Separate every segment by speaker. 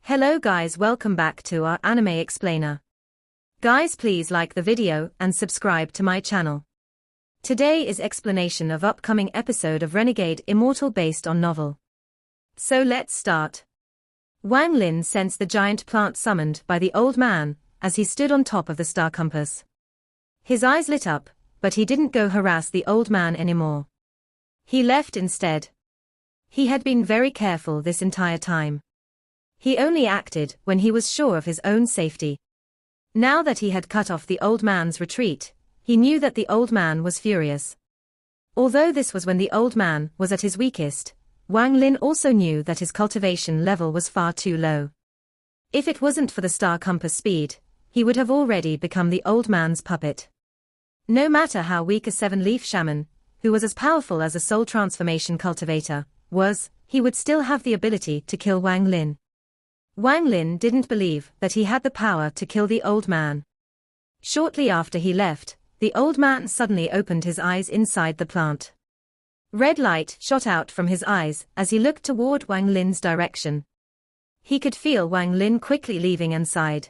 Speaker 1: Hello guys, welcome back to our anime explainer. Guys, please like the video and subscribe to my channel. Today is explanation of upcoming episode of Renegade Immortal based on novel. So let's start. Wang Lin sensed the giant plant summoned by the old man as he stood on top of the star compass. His eyes lit up, but he didn't go harass the old man anymore. He left instead. He had been very careful this entire time. He only acted when he was sure of his own safety. Now that he had cut off the old man's retreat, he knew that the old man was furious. Although this was when the old man was at his weakest, Wang Lin also knew that his cultivation level was far too low. If it wasn't for the star compass speed, he would have already become the old man's puppet. No matter how weak a seven-leaf shaman, who was as powerful as a soul transformation cultivator, was, he would still have the ability to kill Wang Lin. Wang Lin didn't believe that he had the power to kill the old man. Shortly after he left, the old man suddenly opened his eyes inside the plant. Red light shot out from his eyes as he looked toward Wang Lin's direction. He could feel Wang Lin quickly leaving inside.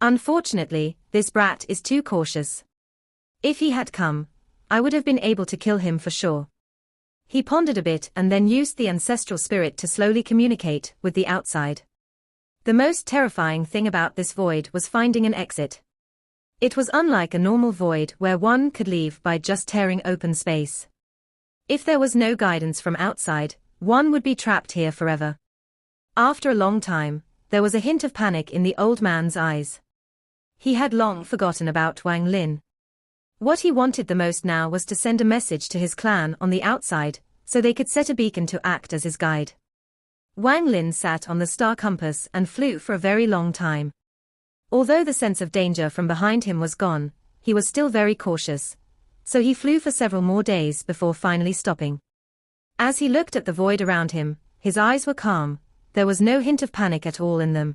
Speaker 1: Unfortunately, this brat is too cautious. If he had come, I would have been able to kill him for sure. He pondered a bit and then used the ancestral spirit to slowly communicate with the outside. The most terrifying thing about this void was finding an exit. It was unlike a normal void where one could leave by just tearing open space. If there was no guidance from outside, one would be trapped here forever. After a long time, there was a hint of panic in the old man's eyes. He had long forgotten about Wang Lin. What he wanted the most now was to send a message to his clan on the outside, so they could set a beacon to act as his guide. Wang Lin sat on the star compass and flew for a very long time. Although the sense of danger from behind him was gone, he was still very cautious, so he flew for several more days before finally stopping. As he looked at the void around him, his eyes were calm, there was no hint of panic at all in them.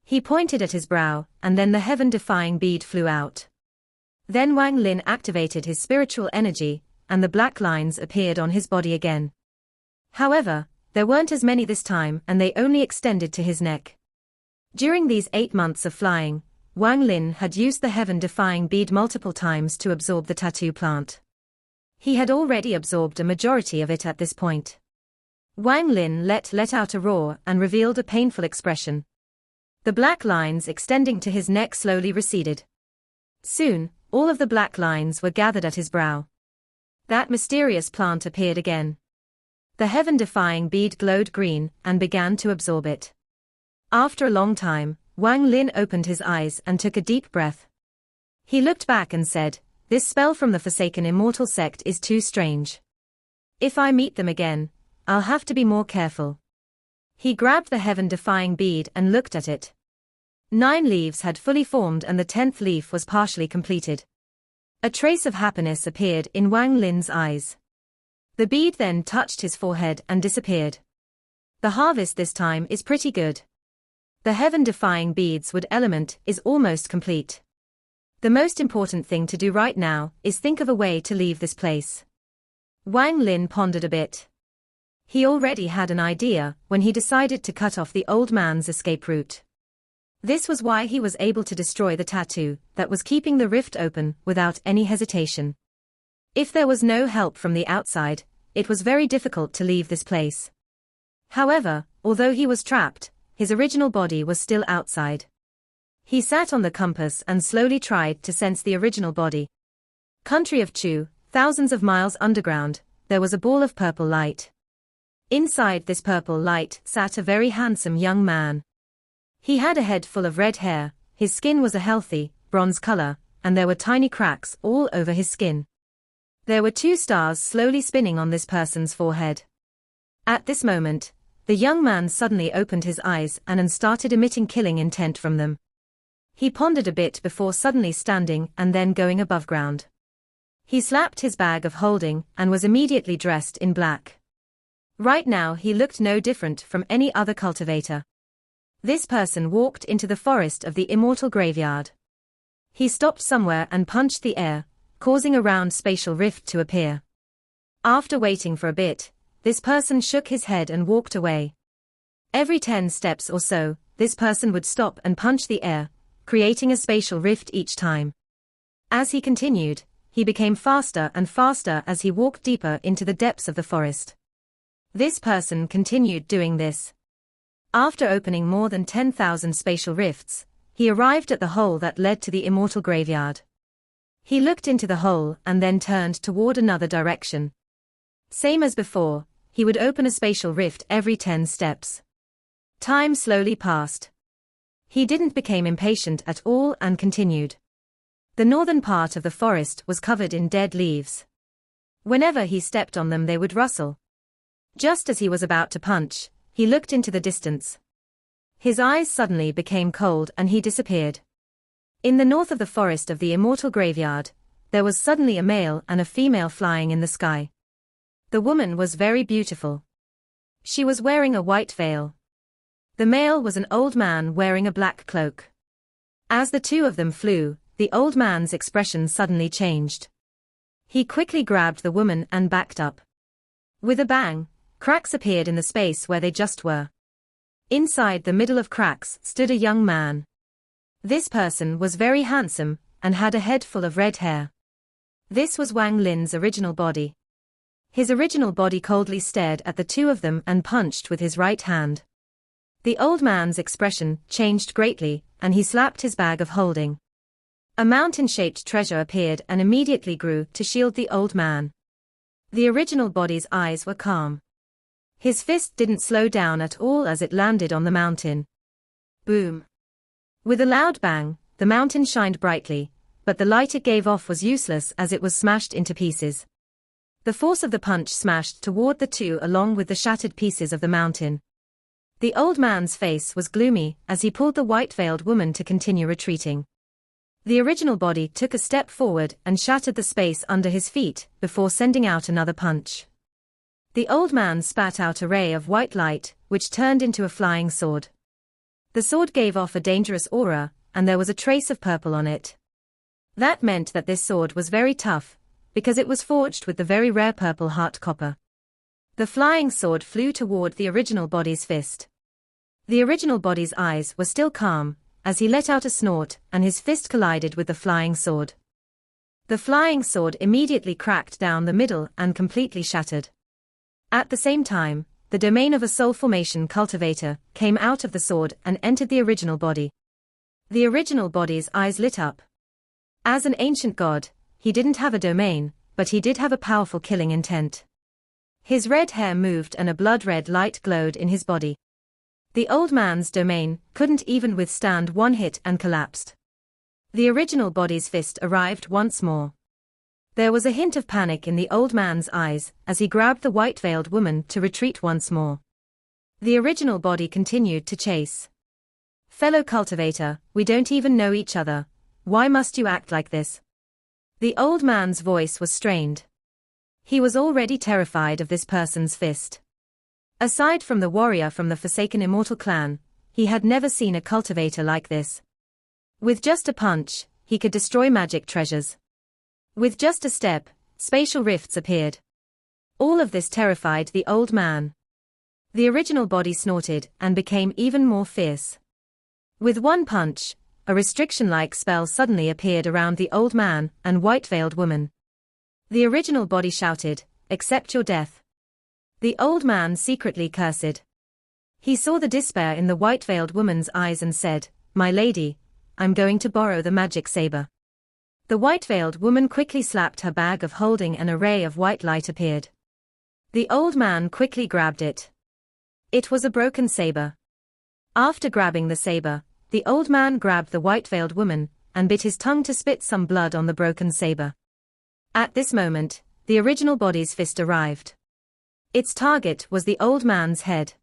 Speaker 1: He pointed at his brow, and then the heaven-defying bead flew out. Then Wang Lin activated his spiritual energy, and the black lines appeared on his body again. However, there weren't as many this time and they only extended to his neck. During these 8 months of flying, Wang Lin had used the heaven-defying bead multiple times to absorb the tattoo plant. He had already absorbed a majority of it at this point. Wang Lin let out a roar and revealed a painful expression. The black lines extending to his neck slowly receded. Soon, all of the black lines were gathered at his brow. That mysterious plant appeared again. The heaven-defying bead glowed green and began to absorb it. After a long time, Wang Lin opened his eyes and took a deep breath. He looked back and said, "This spell from the Forsaken Immortal sect is too strange. If I meet them again, I'll have to be more careful." He grabbed the heaven-defying bead and looked at it. 9 leaves had fully formed and the 10th leaf was partially completed. A trace of happiness appeared in Wang Lin's eyes. The bead then touched his forehead and disappeared. The harvest this time is pretty good. The heaven-defying bead's wood element is almost complete. The most important thing to do right now is think of a way to leave this place. Wang Lin pondered a bit. He already had an idea when he decided to cut off the old man's escape route. This was why he was able to destroy the tattoo that was keeping the rift open without any hesitation. If there was no help from the outside, it was very difficult to leave this place. However, although he was trapped, his original body was still outside. He sat on the compass and slowly tried to sense the original body. Country of Chu, thousands of miles underground, there was a ball of purple light. Inside this purple light sat a very handsome young man. He had a head full of red hair, his skin was a healthy, bronze color, and there were tiny cracks all over his skin. There were 2 stars slowly spinning on this person's forehead. At this moment, the young man suddenly opened his eyes and started emitting killing intent from them. He pondered a bit before suddenly standing and then going above ground. He slapped his bag of holding and was immediately dressed in black. Right now he looked no different from any other cultivator. This person walked into the forest of the immortal graveyard. He stopped somewhere and punched the air, causing a round spatial rift to appear. After waiting for a bit, this person shook his head and walked away. Every 10 steps or so, this person would stop and punch the air, creating a spatial rift each time. As he continued, he became faster and faster as he walked deeper into the depths of the forest. This person continued doing this. After opening more than 10,000 spatial rifts, he arrived at the hole that led to the immortal graveyard. He looked into the hole and then turned toward another direction. Same as before, he would open a spatial rift every 10 steps. Time slowly passed. He didn't become impatient at all and continued. The northern part of the forest was covered in dead leaves. Whenever he stepped on them, they would rustle. Just as he was about to punch, he looked into the distance. His eyes suddenly became cold and he disappeared. In the north of the forest of the immortal graveyard, there was suddenly a male and a female flying in the sky. The woman was very beautiful. She was wearing a white veil. The male was an old man wearing a black cloak. As the two of them flew, the old man's expression suddenly changed. He quickly grabbed the woman and backed up. With a bang, cracks appeared in the space where they just were. Inside the middle of cracks stood a young man. This person was very handsome and had a head full of red hair. This was Wang Lin's original body. His original body coldly stared at the two of them and punched with his right hand. The old man's expression changed greatly, and he slapped his bag of holding. A mountain-shaped treasure appeared and immediately grew to shield the old man. The original body's eyes were calm. His fist didn't slow down at all as it landed on the mountain. Boom! With a loud bang, the mountain shined brightly, but the light it gave off was useless as it was smashed into pieces. The force of the punch smashed toward the two along with the shattered pieces of the mountain. The old man's face was gloomy as he pulled the white-veiled woman to continue retreating. The original body took a step forward and shattered the space under his feet before sending out another punch. The old man spat out a ray of white light, which turned into a flying sword. The sword gave off a dangerous aura, and there was a trace of purple on it. That meant that this sword was very tough, because it was forged with the very rare purple heart copper. The flying sword flew toward the original body's fist. The original body's eyes were still calm, as he let out a snort and his fist collided with the flying sword. The flying sword immediately cracked down the middle and completely shattered. At the same time, the domain of a soul formation cultivator came out of the sword and entered the original body. The original body's eyes lit up. As an ancient god, he didn't have a domain, but he did have a powerful killing intent. His red hair moved and a blood-red light glowed in his body. The old man's domain couldn't even withstand one hit and collapsed. The original body's fist arrived once more. There was a hint of panic in the old man's eyes as he grabbed the white-veiled woman to retreat once more. The original body continued to chase. "Fellow cultivator, we don't even know each other. Why must you act like this?" The old man's voice was strained. He was already terrified of this person's fist. Aside from the warrior from the Forsaken Immortal clan, he had never seen a cultivator like this. With just a punch, he could destroy magic treasures. With just a step, spatial rifts appeared. All of this terrified the old man. The original body snorted and became even more fierce. With one punch, a restriction-like spell suddenly appeared around the old man and white-veiled woman. The original body shouted, "Accept your death." The old man secretly cursed. He saw the despair in the white-veiled woman's eyes and said, "My lady, I'm going to borrow the magic saber." The white-veiled woman quickly slapped her bag of holding and a ray of white light appeared. The old man quickly grabbed it. It was a broken saber. After grabbing the saber, the old man grabbed the white-veiled woman and bit his tongue to spit some blood on the broken saber. At this moment, the original body's fist arrived. Its target was the old man's head.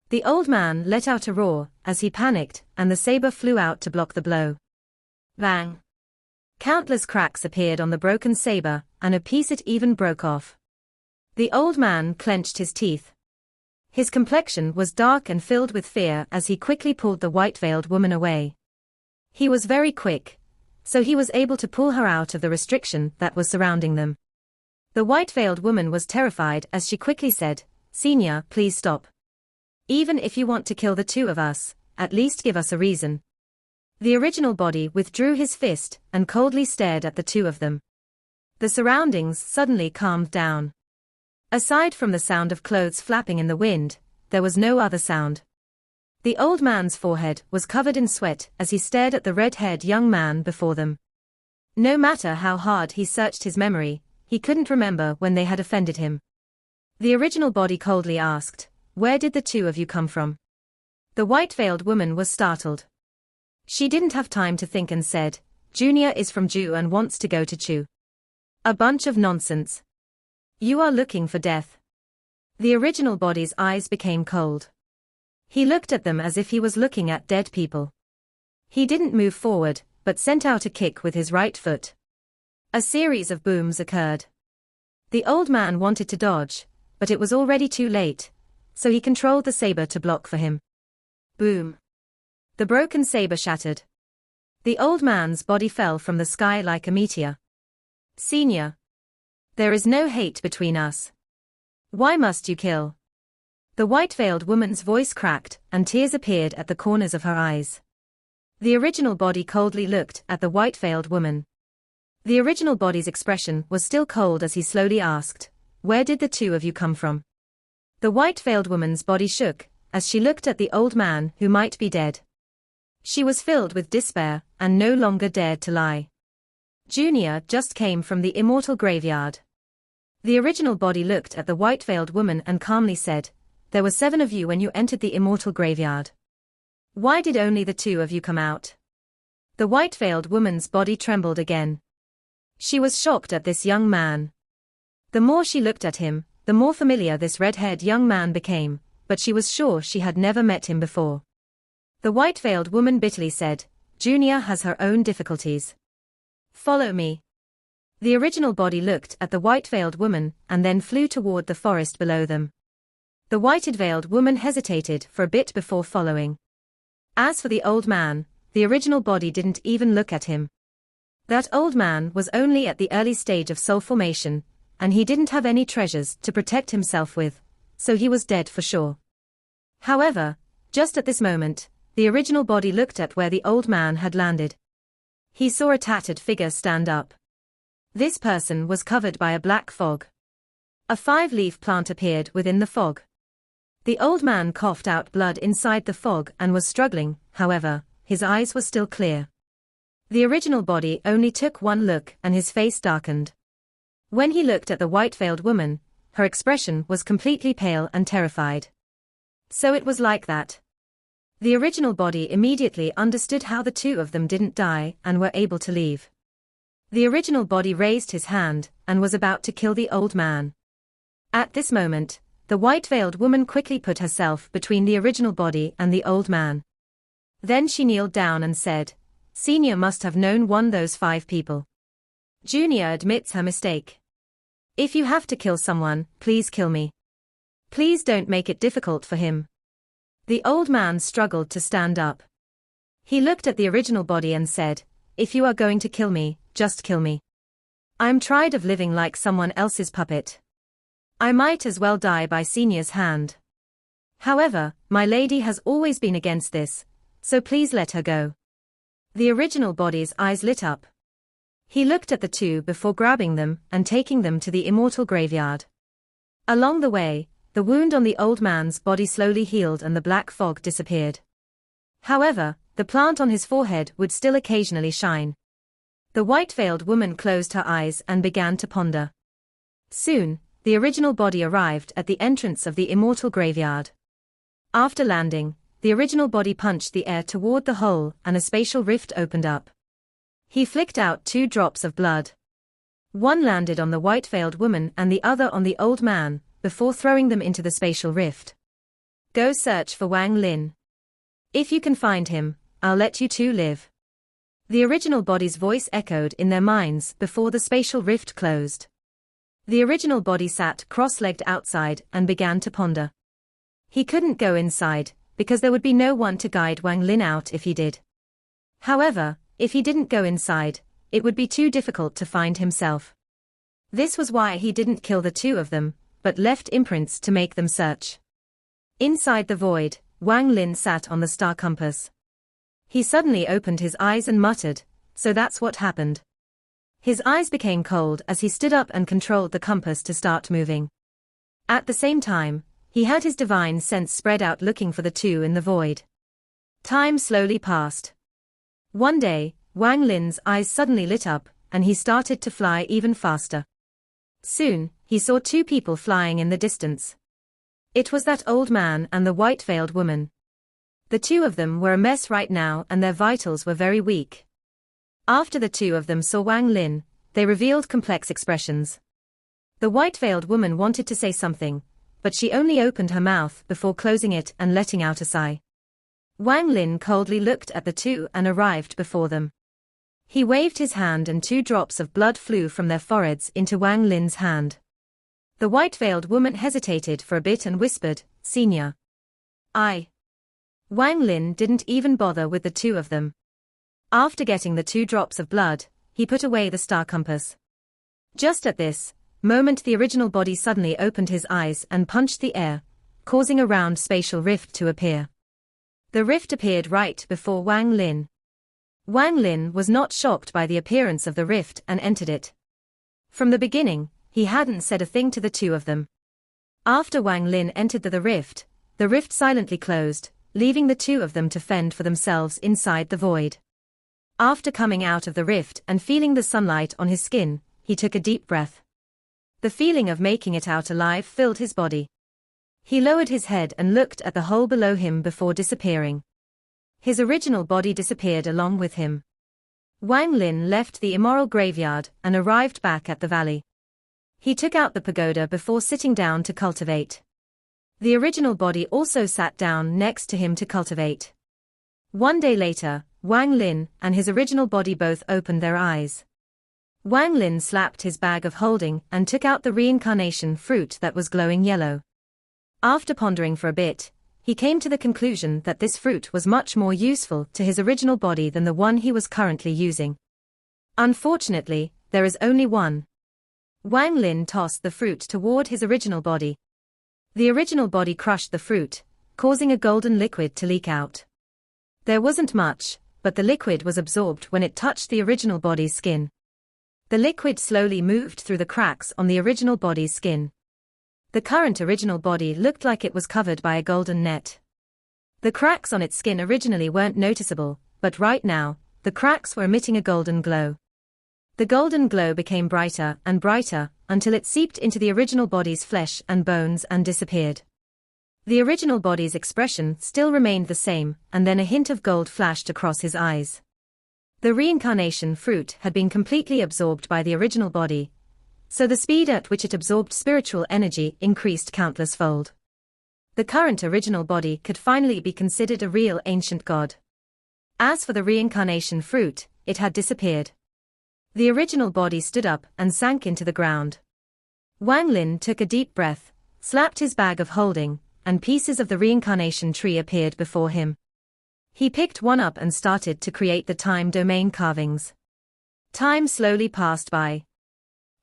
Speaker 1: The old man let out a roar as he panicked and the saber flew out to block the blow. Bang! Countless cracks appeared on the broken saber and a piece it even broke off. The old man clenched his teeth. His complexion was dark and filled with fear as he quickly pulled the white-veiled woman away. He was very quick, so he was able to pull her out of the restriction that was surrounding them. The white-veiled woman was terrified as she quickly said, "Senior, please stop." Even if you want to kill the two of us, at least give us a reason. The original body withdrew his fist and coldly stared at the two of them. The surroundings suddenly calmed down. Aside from the sound of clothes flapping in the wind, there was no other sound. The old man's forehead was covered in sweat as he stared at the red-haired young man before them. No matter how hard he searched his memory, he couldn't remember when they had offended him. The original body coldly asked, "Where did the two of you come from?" The white-veiled woman was startled. She didn't have time to think and said, "Junior is from Jew and wants to go to Chu." "A bunch of nonsense. You are looking for death." The original body's eyes became cold. He looked at them as if he was looking at dead people. He didn't move forward, but sent out a kick with his right foot. A series of booms occurred. The old man wanted to dodge, but it was already too late, so he controlled the saber to block for him. Boom. The broken saber shattered. The old man's body fell from the sky like a meteor. "Senior. There is no hate between us. Why must you kill?" The white-veiled woman's voice cracked and tears appeared at the corners of her eyes. The original body coldly looked at the white-veiled woman. The original body's expression was still cold as he slowly asked, "Where did the two of you come from?" The white-veiled woman's body shook as she looked at the old man who might be dead. She was filled with despair and no longer dared to lie. "Junior just came from the immortal graveyard." The original body looked at the white-veiled woman and calmly said, "There were 7 of you when you entered the immortal graveyard. Why did only the 2 of you come out?" The white-veiled woman's body trembled again. She was shocked at this young man. The more she looked at him, the more familiar this red-haired young man became, but she was sure she had never met him before. The white-veiled woman bitterly said, "Junior has her own difficulties. Follow me." The original body looked at the white-veiled woman and then flew toward the forest below them. The white-veiled woman hesitated for a bit before following. As for the old man, the original body didn't even look at him. That old man was only at the early stage of soul formation, and he didn't have any treasures to protect himself with, so he was dead for sure. However, just at this moment, the original body looked at where the old man had landed. He saw a tattered figure stand up. This person was covered by a black fog. A 5-leaf plant appeared within the fog. The old man coughed out blood inside the fog and was struggling, however, his eyes were still clear. The original body only took one look and his face darkened. When he looked at the white-veiled woman, her expression was completely pale and terrified. So it was like that. The original body immediately understood how the 2 of them didn't die and were able to leave. The original body raised his hand and was about to kill the old man. At this moment, the white-veiled woman quickly put herself between the original body and the old man. Then she kneeled down and said, "Senior must have known those 5 people. Junior admits her mistake. If you have to kill someone, please kill me. Please don't make it difficult for him." The old man struggled to stand up. He looked at the original body and said, "If you are going to kill me, just kill me. I'm tired of living like someone else's puppet. I might as well die by Senior's hand. However, my lady has always been against this, so please let her go." The original body's eyes lit up. He looked at the 2 before grabbing them and taking them to the immortal graveyard. Along the way, the wound on the old man's body slowly healed and the black fog disappeared. However, the plant on his forehead would still occasionally shine. The white-veiled woman closed her eyes and began to ponder. Soon, the original body arrived at the entrance of the immortal graveyard. After landing, the original body punched the air toward the hole and a spatial rift opened up. He flicked out 2 drops of blood. One landed on the white-veiled woman and the other on the old man, before throwing them into the spatial rift. "Go search for Wang Lin. If you can find him, I'll let you 2 live." The original body's voice echoed in their minds before the spatial rift closed. The original body sat cross-legged outside and began to ponder. He couldn't go inside, because there would be no one to guide Wang Lin out if he did. However, if he didn't go inside, it would be too difficult to find himself. This was why he didn't kill the 2 of them, but left imprints to make them search. Inside the void, Wang Lin sat on the star compass. He suddenly opened his eyes and muttered, "So that's what happened." His eyes became cold as he stood up and controlled the compass to start moving. At the same time, he had his divine sense spread out looking for the two in the void. Time slowly passed. One day, Wang Lin's eyes suddenly lit up, and he started to fly even faster. Soon, he saw two people flying in the distance. It was that old man and the white-veiled woman. The two of them were a mess right now and their vitals were very weak. After the two of them saw Wang Lin, they revealed complex expressions. The white-veiled woman wanted to say something, but she only opened her mouth before closing it and letting out a sigh. Wang Lin coldly looked at the two and arrived before them. He waved his hand and 2 drops of blood flew from their foreheads into Wang Lin's hand. The white-veiled woman hesitated for a bit and whispered, "Senior." Wang Lin didn't even bother with the two of them. After getting the 2 drops of blood, he put away the star compass. Just at this moment the original body suddenly opened his eyes and punched the air, causing a round spatial rift to appear. The rift appeared right before Wang Lin. Wang Lin was not shocked by the appearance of the rift and entered it. From the beginning, he hadn't said a thing to the two of them. After Wang Lin entered the rift silently closed, leaving the two of them to fend for themselves inside the void. After coming out of the rift and feeling the sunlight on his skin, he took a deep breath. The feeling of making it out alive filled his body. He lowered his head and looked at the hole below him before disappearing. His original body disappeared along with him. Wang Lin left the immoral graveyard and arrived back at the valley. He took out the pagoda before sitting down to cultivate. The original body also sat down next to him to cultivate. One day later, Wang Lin and his original body both opened their eyes. Wang Lin slapped his bag of holding and took out the reincarnation fruit that was glowing yellow. After pondering for a bit, he came to the conclusion that this fruit was much more useful to his original body than the one he was currently using. Unfortunately, there is only one. Wang Lin tossed the fruit toward his original body. The original body crushed the fruit, causing a golden liquid to leak out. There wasn't much, but the liquid was absorbed when it touched the original body's skin. The liquid slowly moved through the cracks on the original body's skin. The current original body looked like it was covered by a golden net. The cracks on its skin originally weren't noticeable, but right now, the cracks were emitting a golden glow. The golden glow became brighter and brighter until it seeped into the original body's flesh and bones and disappeared. The original body's expression still remained the same, and then a hint of gold flashed across his eyes. The reincarnation fruit had been completely absorbed by the original body, so the speed at which it absorbed spiritual energy increased countless fold. The current original body could finally be considered a real ancient god. As for the reincarnation fruit, it had disappeared. The original body stood up and sank into the ground. Wang Lin took a deep breath, slapped his bag of holding, and pieces of the reincarnation tree appeared before him. He picked one up and started to create the time domain carvings. Time slowly passed by.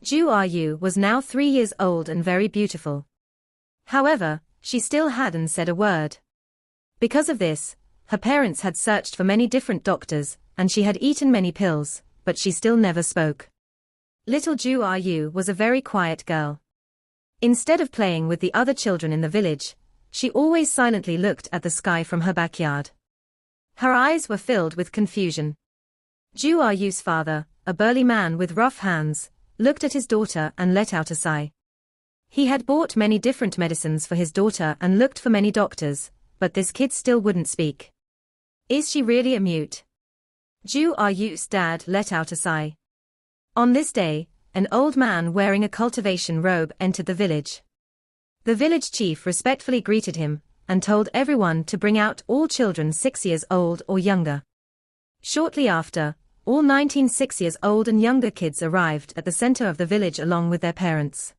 Speaker 1: Zhu Yu was now 3 years old and very beautiful. However, she still hadn't said a word. Because of this, her parents had searched for many different doctors, and she had eaten many pills, but she still never spoke. Little Zhu Yu was a very quiet girl. Instead of playing with the other children in the village, she always silently looked at the sky from her backyard. Her eyes were filled with confusion. Zhu Yu's father, a burly man with rough hands, looked at his daughter and let out a sigh. He had bought many different medicines for his daughter and looked for many doctors, but this kid still wouldn't speak. Is she really a mute? Zhu Yu's dad let out a sigh. On this day, an old man wearing a cultivation robe entered the village. The village chief respectfully greeted him, and told everyone to bring out all children 6 years old or younger. Shortly after, all 19 6 years old and younger kids arrived at the center of the village along with their parents.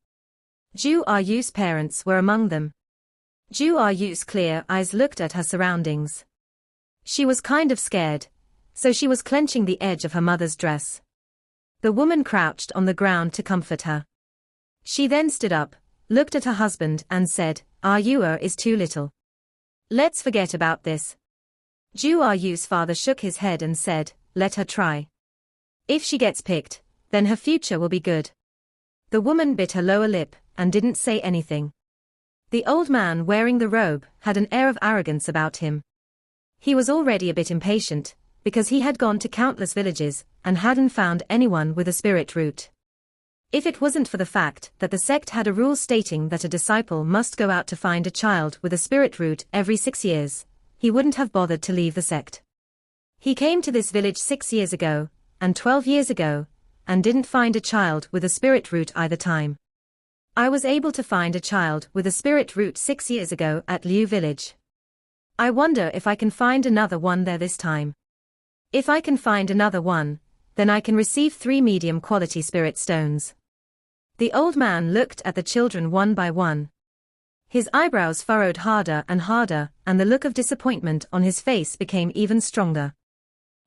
Speaker 1: Zhu Yu's parents were among them. Zhu Yu's clear eyes looked at her surroundings. She was kind of scared, so she was clenching the edge of her mother's dress. The woman crouched on the ground to comfort her. She then stood up, looked at her husband and said, "Our Yuer is too little. Let's forget about this. Ju Yu's father shook his head and said, let her try. If she gets picked, then her future will be good. The woman bit her lower lip and didn't say anything. The old man wearing the robe had an air of arrogance about him. He was already a bit impatient, because he had gone to countless villages and hadn't found anyone with a spirit root. If it wasn't for the fact that the sect had a rule stating that a disciple must go out to find a child with a spirit root every 6 years, he wouldn't have bothered to leave the sect. He came to this village 6 years ago, and 12 years ago, and didn't find a child with a spirit root either time. I was able to find a child with a spirit root 6 years ago at Liu village. I wonder if I can find another one there this time. If I can find another one, then I can receive 3 medium quality spirit stones. The old man looked at the children one by one. His eyebrows furrowed harder, and the look of disappointment on his face became even stronger.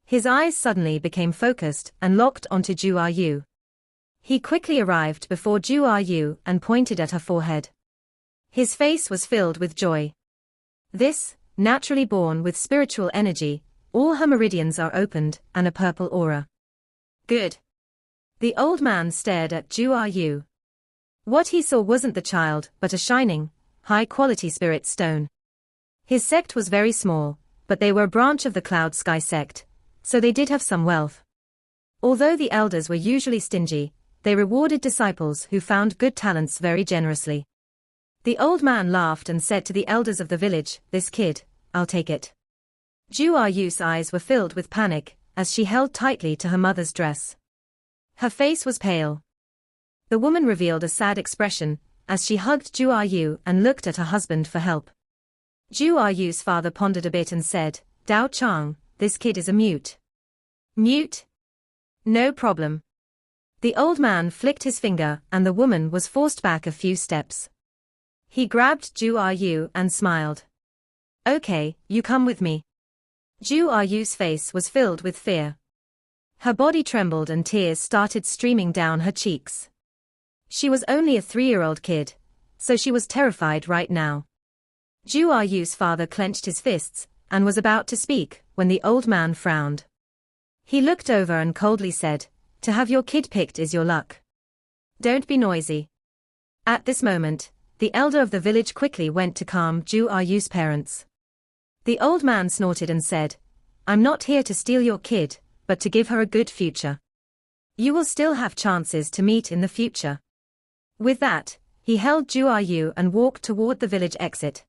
Speaker 1: His eyes suddenly became focused and locked onto Ju Yu. He quickly arrived before Ju Yu and pointed at her forehead. His face was filled with joy. This, naturally born with spiritual energy, all her meridians are opened, and a purple aura. Good. The old man stared at Ju Yu. What he saw wasn't the child, but a shining, high-quality spirit stone. His sect was very small, but they were a branch of the Cloud Sky sect, so they did have some wealth. Although the elders were usually stingy, they rewarded disciples who found good talents very generously. The old man laughed and said to the elders of the village, this kid, I'll take it. Ju Yu's eyes were filled with panic, as she held tightly to her mother's dress. Her face was pale. The woman revealed a sad expression, as she hugged Ju Yu and looked at her husband for help. Ju Yu's father pondered a bit and said, Dao Chang, this kid is a mute. Mute? No problem. The old man flicked his finger and the woman was forced back a few steps. He grabbed Ju Yu and smiled. Okay, you come with me. Ju Yu's face was filled with fear. Her body trembled and tears started streaming down her cheeks. She was only a 3-year-old kid, so she was terrified right now. Ju Yu's father clenched his fists and was about to speak when the old man frowned. He looked over and coldly said, to have your kid picked is your luck. Don't be noisy. At this moment, the elder of the village quickly went to calm Ju Yu's parents. The old man snorted and said, I'm not here to steal your kid, but to give her a good future. You will still have chances to meet in the future. With that, he held Ju Yu and walked toward the village exit.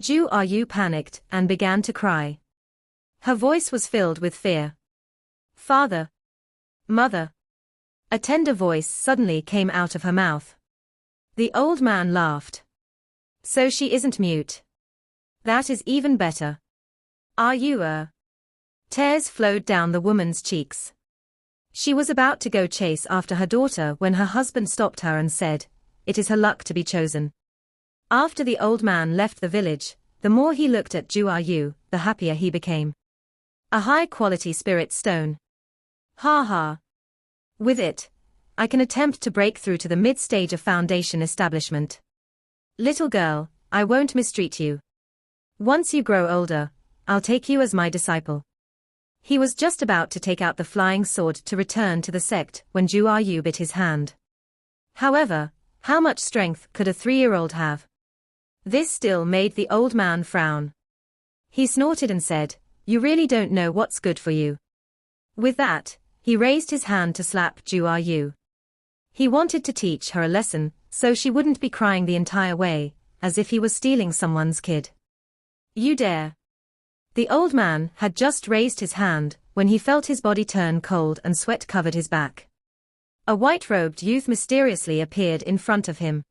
Speaker 1: Ju Yu panicked and began to cry. Her voice was filled with fear. Father. Mother. A tender voice suddenly came out of her mouth. The old man laughed. So she isn't mute. That is even better. Are you Tears flowed down the woman's cheeks. She was about to go chase after her daughter when her husband stopped her and said, it is her luck to be chosen. After the old man left the village, the more he looked at Ju Yu, the happier he became. A high-quality spirit stone. Ha ha. With it, I can attempt to break through to the mid-stage of Foundation establishment. Little girl, I won't mistreat you. Once you grow older, I'll take you as my disciple. He was just about to take out the flying sword to return to the sect when Ju Yu bit his hand. However, how much strength could a 3-year-old have? This still made the old man frown. He snorted and said, you really don't know what's good for you. With that, he raised his hand to slap Ju Yu. He wanted to teach her a lesson, so she wouldn't be crying the entire way, as if he was stealing someone's kid. You dare. The old man had just raised his hand when he felt his body turn cold and sweat covered his back. A white-robed youth mysteriously appeared in front of him.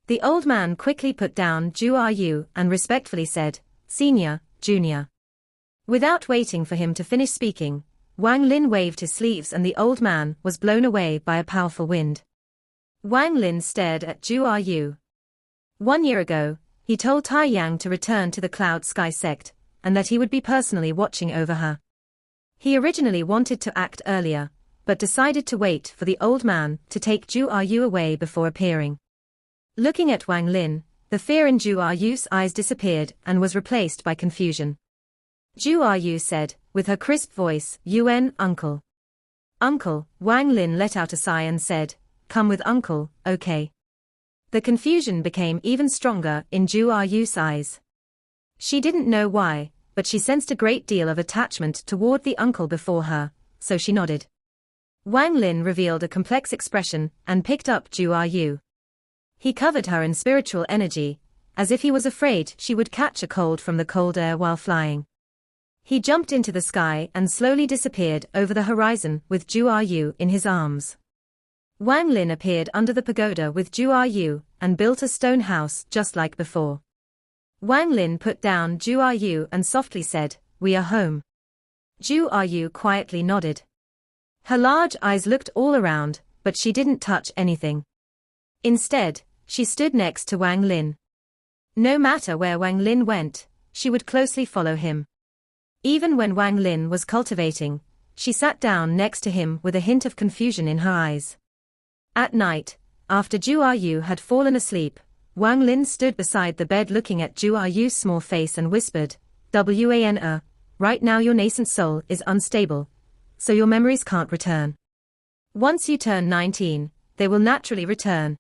Speaker 1: The old man quickly put down Ju Yu and respectfully said, Senior, Junior. Without waiting for him to finish speaking, Wang Lin waved his sleeves and the old man was blown away by a powerful wind. Wang Lin stared at Ju Yu. 1 year ago, he told Tai Yang to return to the Cloud Sky sect, and that he would be personally watching over her. He originally wanted to act earlier, but decided to wait for the old man to take Ju Yu away before appearing. Looking at Wang Lin, the The fear in Zhu Yu's eyes disappeared and was replaced by confusion. Zhu Yu said, with her crisp voice, "Yuan, uncle." "Uncle," Wang Lin let out a sigh and said, "Come with uncle, okay." The confusion became even stronger in Zhu Yu's eyes. She didn't know why, but she sensed a great deal of attachment toward the uncle before her, so she nodded. Wang Lin revealed a complex expression and picked up Zhu Yu. He covered her in spiritual energy, as if he was afraid she would catch a cold from the cold air while flying. He jumped into the sky and slowly disappeared over the horizon with Zhu Yu in his arms. Wang Lin appeared under the pagoda with Zhu Yu and built a stone house just like before. Wang Lin put down Zhu Yu and softly said, "We are home." Zhu Yu quietly nodded. Her large eyes looked all around, but she didn't touch anything. Instead, she stood next to Wang Lin. No matter where Wang Lin went, she would closely follow him. Even when Wang Lin was cultivating, she sat down next to him with a hint of confusion in her eyes. At night, after Zhu Yu had fallen asleep, Wang Lin stood beside the bed looking at Zhu Yu's small face and whispered, "Wan, right now your nascent soul is unstable, so your memories can't return. Once you turn 19, they will naturally return."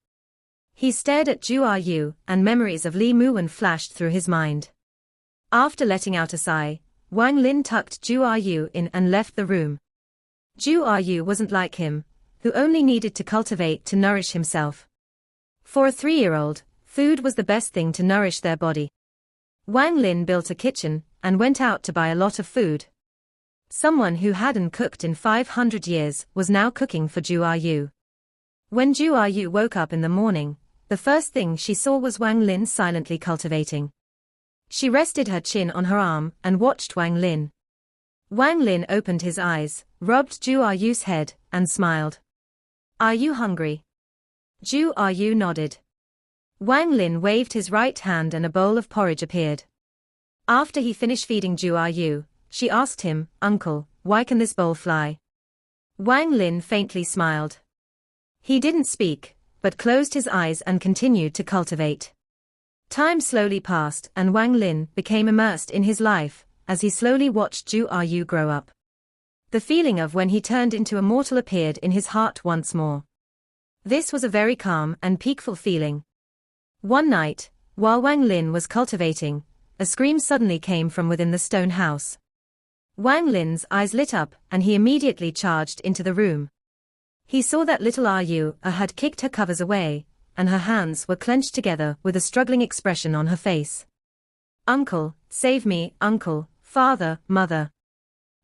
Speaker 1: He stared at Zhu Yu, and memories of Li Muwen flashed through his mind. After letting out a sigh, Wang Lin tucked Zhu Yu in and left the room. Zhu Yu wasn't like him, who only needed to cultivate to nourish himself. For a 3-year-old, food was the best thing to nourish their body. Wang Lin built a kitchen and went out to buy a lot of food. Someone who hadn't cooked in 500 years was now cooking for Zhu Yu. When Zhu Yu woke up in the morning, the first thing she saw was Wang Lin silently cultivating. She rested her chin on her arm and watched Wang Lin. Wang Lin opened his eyes, rubbed Zhu Yu's head, and smiled. "Are you hungry?" Zhu Yu nodded. Wang Lin waved his right hand and a bowl of porridge appeared. After he finished feeding Zhu Yu, she asked him, "Uncle, why can this bowl fly?" Wang Lin faintly smiled. He didn't speak, but closed his eyes and continued to cultivate. Time slowly passed and Wang Lin became immersed in his life, as he slowly watched Zhu Yu grow up. The feeling of when he turned into a mortal appeared in his heart once more. This was a very calm and peaceful feeling. One night, while Wang Lin was cultivating, a scream suddenly came from within the stone house. Wang Lin's eyes lit up and he immediately charged into the room. He saw that little Yu had kicked her covers away, and her hands were clenched together with a struggling expression on her face. "Uncle, save me, uncle, father, mother."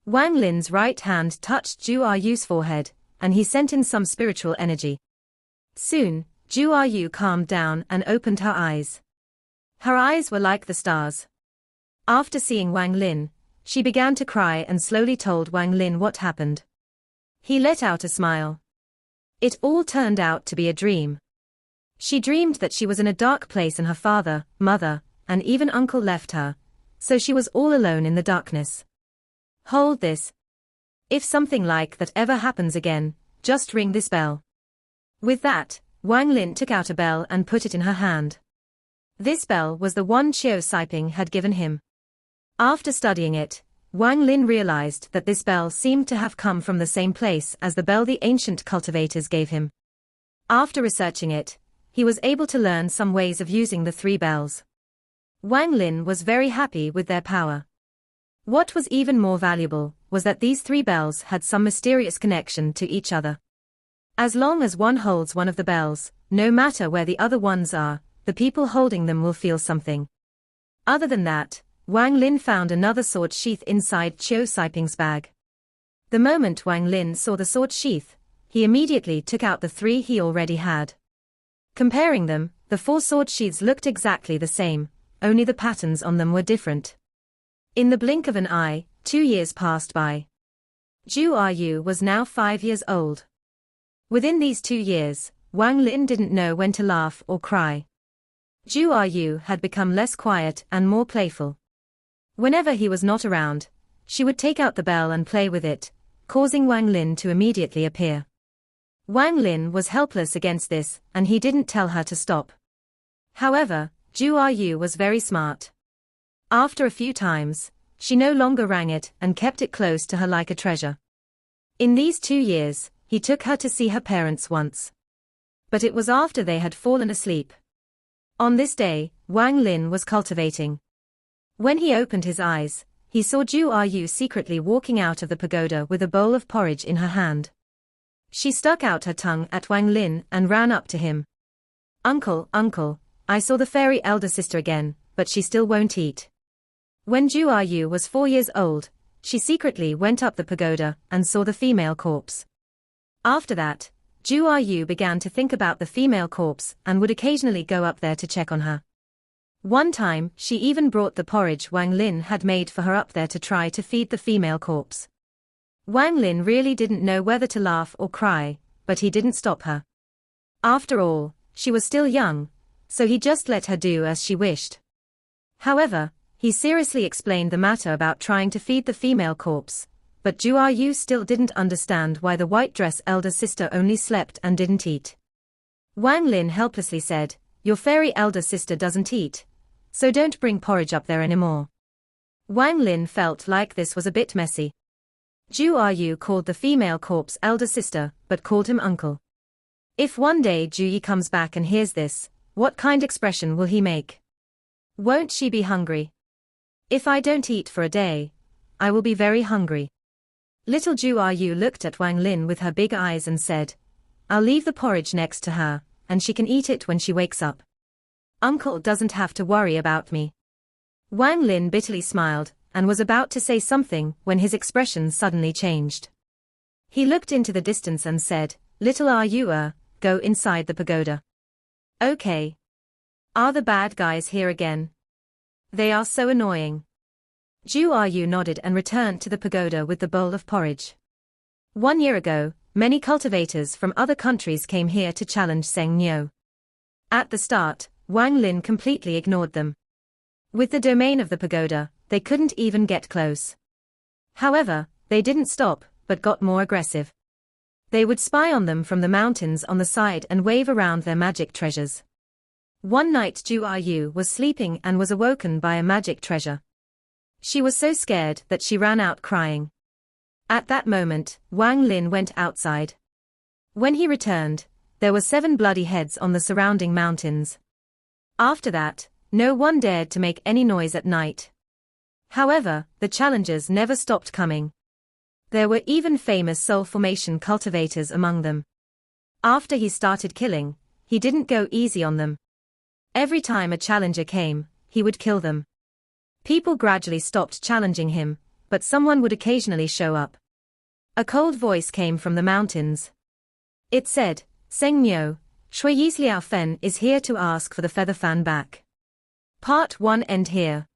Speaker 1: Wang Lin's right hand touched Zhu Yu's forehead, and he sent in some spiritual energy. Soon, Zhu Yu calmed down and opened her eyes. Her eyes were like the stars. After seeing Wang Lin, she began to cry and slowly told Wang Lin what happened. He let out a smile. It all turned out to be a dream. She dreamed that she was in a dark place and her father, mother, and even uncle left her, so she was all alone in the darkness. Hold this. If something like that ever happens again, just ring this bell. With that, Wang Lin took out a bell and put it in her hand. This bell was the one Qiu Siping had given him. After studying it, Wang Lin realized that this bell seemed to have come from the same place as the bell the ancient cultivators gave him. After researching it, he was able to learn some ways of using the 3 bells. Wang Lin was very happy with their power. What was even more valuable was that these 3 bells had some mysterious connection to each other. As long as one holds one of the bells, no matter where the other ones are, the people holding them will feel something. Other than that, Wang Lin found another sword sheath inside Qiu Siping's bag. The moment Wang Lin saw the sword sheath, he immediately took out the 3 he already had. Comparing them, the 4 sword sheaths looked exactly the same, only the patterns on them were different. In the blink of an eye, 2 years passed by. Zhu Yu was now 5 years old. Within these 2 years, Wang Lin didn't know when to laugh or cry. Zhu Yu had become less quiet and more playful. Whenever he was not around, she would take out the bell and play with it, causing Wang Lin to immediately appear. Wang Lin was helpless against this, and he didn't tell her to stop. However, Zhu Yu was very smart. After a few times, she no longer rang it and kept it close to her like a treasure. In these 2 years, he took her to see her parents once. But it was after they had fallen asleep. On this day, Wang Lin was cultivating. When he opened his eyes, he saw Zhu Yu secretly walking out of the pagoda with a bowl of porridge in her hand. She stuck out her tongue at Wang Lin and ran up to him. "Uncle, uncle, I saw the fairy elder sister again, but she still won't eat." When Zhu Yu was 4 years old, she secretly went up the pagoda and saw the female corpse. After that, Zhu Yu began to think about the female corpse and would occasionally go up there to check on her. One time, she even brought the porridge Wang Lin had made for her up there to try to feed the female corpse. Wang Lin really didn't know whether to laugh or cry, but he didn't stop her. After all, she was still young, so he just let her do as she wished. However, he seriously explained the matter about trying to feed the female corpse, but Zhu Yu still didn't understand why the white dress elder sister only slept and didn't eat. Wang Lin helplessly said, "Your fairy elder sister doesn't eat, so don't bring porridge up there anymore." Wang Lin felt like this was a bit messy. Zhu Yu called the female corpse elder sister, but called him uncle. If one day Zhu Yi comes back and hears this, what kind of expression will he make? Won't she be hungry? "If I don't eat for a day, I will be very hungry." Little Zhu Yu looked at Wang Lin with her big eyes and said, "I'll leave the porridge next to her, and she can eat it when she wakes up. Uncle doesn't have to worry about me." Wang Lin bitterly smiled, and was about to say something when his expression suddenly changed. He looked into the distance and said, "Little Yu, go inside the pagoda." "Okay. Are the bad guys here again? They are so annoying." Zhu Yu nodded and returned to the pagoda with the bowl of porridge. 1 year ago, many cultivators from other countries came here to challenge Zheng Niu. At the start, Wang Lin completely ignored them. With the domain of the pagoda, they couldn't even get close. However, they didn't stop, but got more aggressive. They would spy on them from the mountains on the side and wave around their magic treasures. One night Zhu Yu was sleeping and was awoken by a magic treasure. She was so scared that she ran out crying. At that moment, Wang Lin went outside. When he returned, there were 7 bloody heads on the surrounding mountains. After that, no one dared to make any noise at night. However, the challengers never stopped coming. There were even famous soul formation cultivators among them. After he started killing, he didn't go easy on them. Every time a challenger came, he would kill them. People gradually stopped challenging him, but someone would occasionally show up. A cold voice came from the mountains. It said, "Zheng Niu, Shui Yisliao Fen is here to ask for the feather fan back." Part 1 end here.